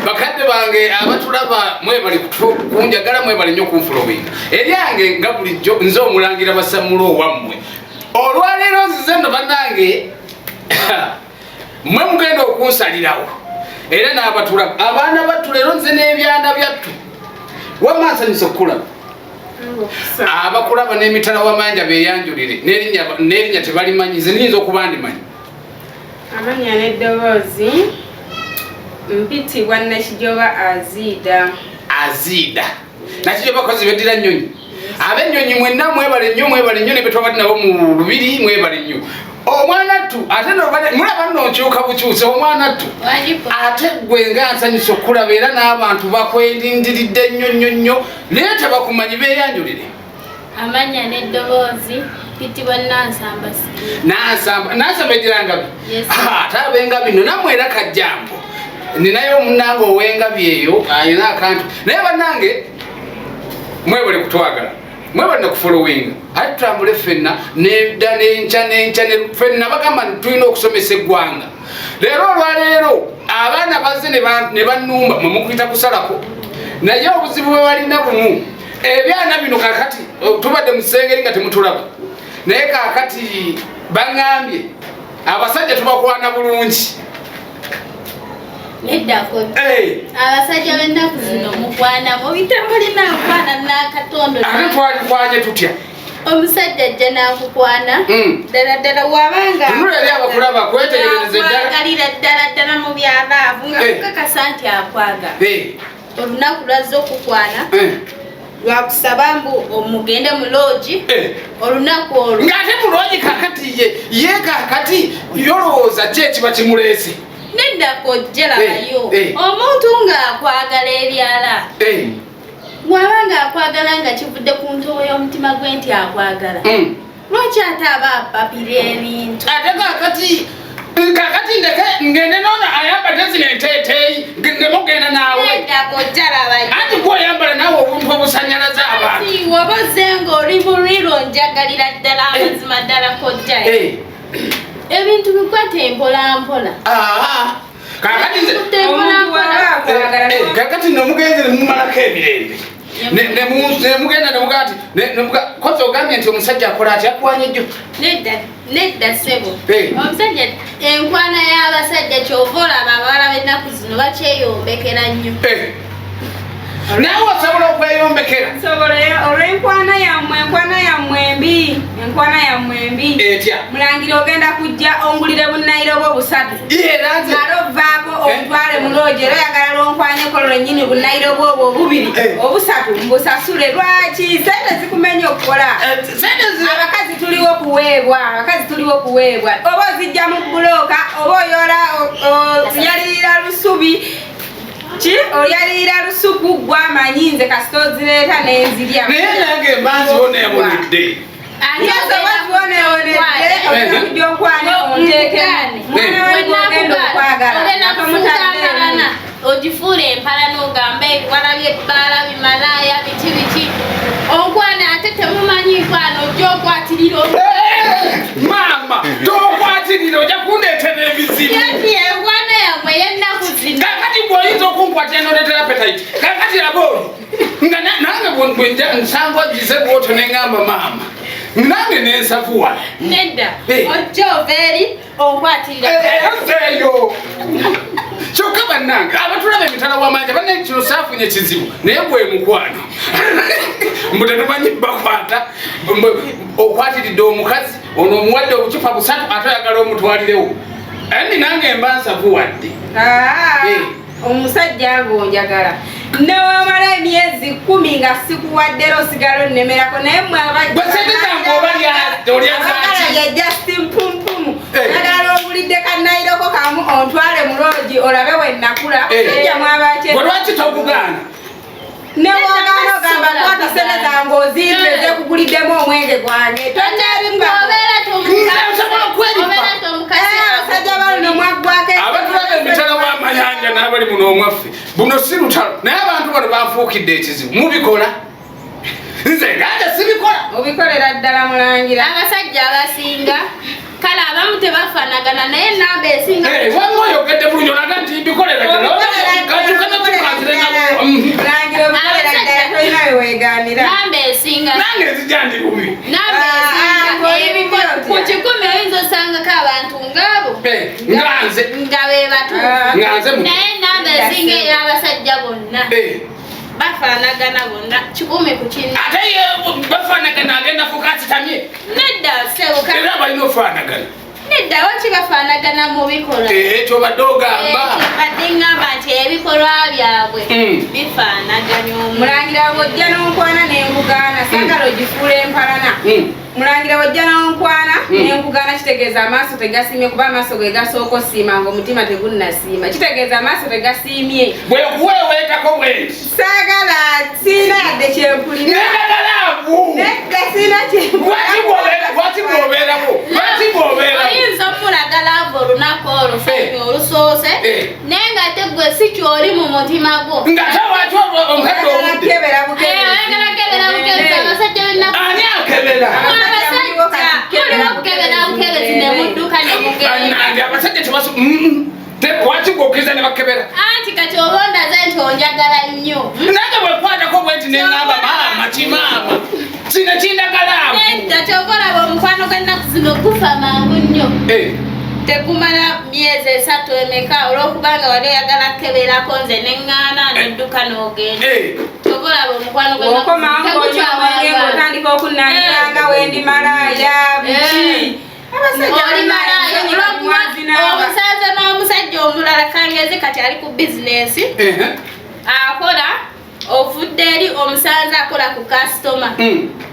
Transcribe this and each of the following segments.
bakadde bange abatulaba mwebali kunjagala mwebali nnyo kunfolowinga eryange nga bulijjo nze omulangira basamulo wammwe olwaleero nzize nno bannange mwe mugenda okunsalirawo era n'abatulaba abaana battu leero nze n'ebyana byattu wamma nsanyusa okukulaba abakulaba n'emitala w'amanja beeyanjulire n'erinnya tebalimanyi nze niyinza okuba ndimanyi amanya n'eddoboozi mpitibwa Nakijoba Azida Nakijoba kozi beddira nnyonyi ab'ennyonyi mwenna mwebale nnyo ne betwabadde nabo mu lubiri mwebale nnyo omwana ttu ate mulaba nno nkyuka bukyuse omwana ttu ate gwe nga nsanyusa okulaba era n'abantu bakwelindiridde nnyo naye tebakumanyi beeyanjulire amanya n'eddoboozi mpitibwa Nansamba egirangabi ate abengabi nno nammwe era kajjambo ninayo omunnange ow'engabi eyo ayina akantu naye bannange mwebale kutwagala mwebale nakufolowinga ate tutambule ffenna nedda n'enkya ffenna bagamba tulina okusomesa eggwanga leero olwaleero abaana bazze ne bannumba mwe mukuyita kusalako naye obuzibu bwe balina bumu ebyana bino kakati tubadde mu kisengeri nga temutulaba naye kakati baŋŋambye abasajja tubakwana bulungi neddako abasajja b'ennaku zino mukwana mubite mulina nkwana n'akatondo ate twalikwanye tutya omusajja ajja n'akukwana ddala wabanga tunula eri abakulaba kwetegereze ddala mu byabaavu nga kukakasa nti akwagala olunaku lwazze okukwana lwakusaba mbu omugende mu loogi olunaku olwo ng'ate mu loogi kakati ye kakati yolowooza ki ekiba kimuleese neddako jjalabayo omuntu ng'akwagala ebyala bw'aba ng'akwagala nga kivudde ku ntobo y'omutima gwe nti akwagala lwaki ate aba apapira ebintu ate kakati ndeke ngende noona ayambadde zino enteeteeyi ngemugenda naawe neddako jjalabayo anti gwoyambala naawe obuntu obusanyalaza abantu woba ozze ng'oli muliro njagalira ddala amazima ddala kojjayo ebintu bikwate mpolampola kakati nomugenzi nemumalako emirembe nemugenda nemugaa ti kozi ogambye nti omusajja akola ati akwanye jjo nedda ssebo omusajja enkwana y'abasajja kyova olaba abawala b'ennaku zino bakyeyombekera nnyo nawe osobola okweyombekera olw'enkwana yammwe mbi etya mulangira ogenda kujja ongulire bunnayiro bwo busatu nalo ovaako omutwale mu loogi era oyagala lwonkwanyeko lwennyini bunnayiro bwobwo obubiri obusatu mbusasule lwaki sente zikumenya okukola abakazi tuliwo kuweebwa oba ozijja mu bulooka oba oyola oyalirira lusubi olyalira lusuku gwamanyi nze kasita ozireeta nenzirya naye nange mbanzibonebonedde okujja onkwana onteekemu mwana wagenda okwagala ogifuula empala n'ogamba ebiwala by'ebbaala bimalaaya biki onkwana ate temumanyi nkwano ojja okwatirira maama tokwatirira ojja kundeetera ebizibu enkwana yammwe y'ennaku zino kakati bw'oyinza okunkwatira n'oleetera petayiti kakati abooli nga nange bwenja nsangwa gize bwotyo neŋŋamba maama nange nensavuwala nedda ojja ova eri onkwatirira eyo kyokka bannange abatulaba emitala w'amanja banne kino saafunye kizibu naye gwe mukwano mbu tetumanyi bakwata okwatiridde omukazi ono omuwadde obucupa busatu ate oyagala omutwalirewo andi nange mba nsavuwadde omusajja ng'onjagala newamala emyezi 10 nga sikuwaddera osigala onnemerako naye mwabagala Justin Pumpumu agala obulidde kannayiroko kamu ontwale mu loogi olabe wennakula ejja lwaki tokugaana newagaana ogamba kwata sente zange ozintu ezekuguliddemu omwenge gwange abasajja balino mwaggwako abatulaba emitala w'amayanja n'abali muno omwaffe buno si lutalo naye abantu bano banfuukidde ekizibu mubikola nze nganje sibikola obikolera ddala mulangira abasajja abasinga kale abamu tebafaanagana naye namba esinga wamwe oyogedde bulungi olaga nti mbikolera ddala ezinga nange zijandi bubi nambe ezinga ku 10 oyinza osangako abantu ngabo nga be batu naye nambe ezinga ey'abasajja bonna bafaanagana bonna 10 ku kina ate bafaanagana agenda kukasitamye nedda sebuka era balina ofaanagana nedda waki bafaanagana mu bikolwa kyobadde ogamba badde ngamba nti ebikolwa byabwe bifaanaganya mulangira bwojja n'onkwana n'enkugaana sagala ogifuula empalana mulangira wajja n'onkwana n'enkugaana kitegeeza amaaso tegasiimye kuba amaaso ge gasooka osiima ng'omutima tegunnasiima kitegeeza amaaso tegasiimye bwekuweweetako bwenti saagala siina yadde kyempulira nedda siina lwaki bw'obeerako oyinza omulagala ava olunaku olufemi olusoose naye nga ate gwe si kyoli mu mutima gwo nga tewaki omuhedde obudde oyagala kebera bukebeza abasajja bennaku ani akebera bukebezi nemudduka nemugenda abasajja tebaso waki gwokiriza ne bakebera anti kati oba ondaze nti onjagala nnyo nange bwekwatako bwenti neŋŋamba maama kimaama sina kindagalaamu nedda kyokolaba omukwano gwennaku zino gufa mangu nnyo tegumala myezi 3 emeka olwokubanga wali oyagala kukeberako nze neŋŋaana nedduka n'ogenda kyokolaba omukwano gwennakuotandika okunnanyiranga wendi malaaya biki omusanze n'omusajja omulala kangezi kati ali ku bizinesi akola ovudde eri omusanze akola ku kasitoma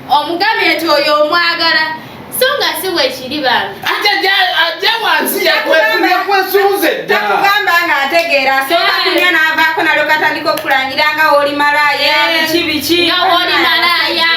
omugambye nti oyo omwagala so nga si bwekiri bantu ajja wansi yakwesuuze dda kugamba nga ategeera asooka kunya n'avaako nalwo katandika okulangira nga oli malaaya biki nga oli malaaya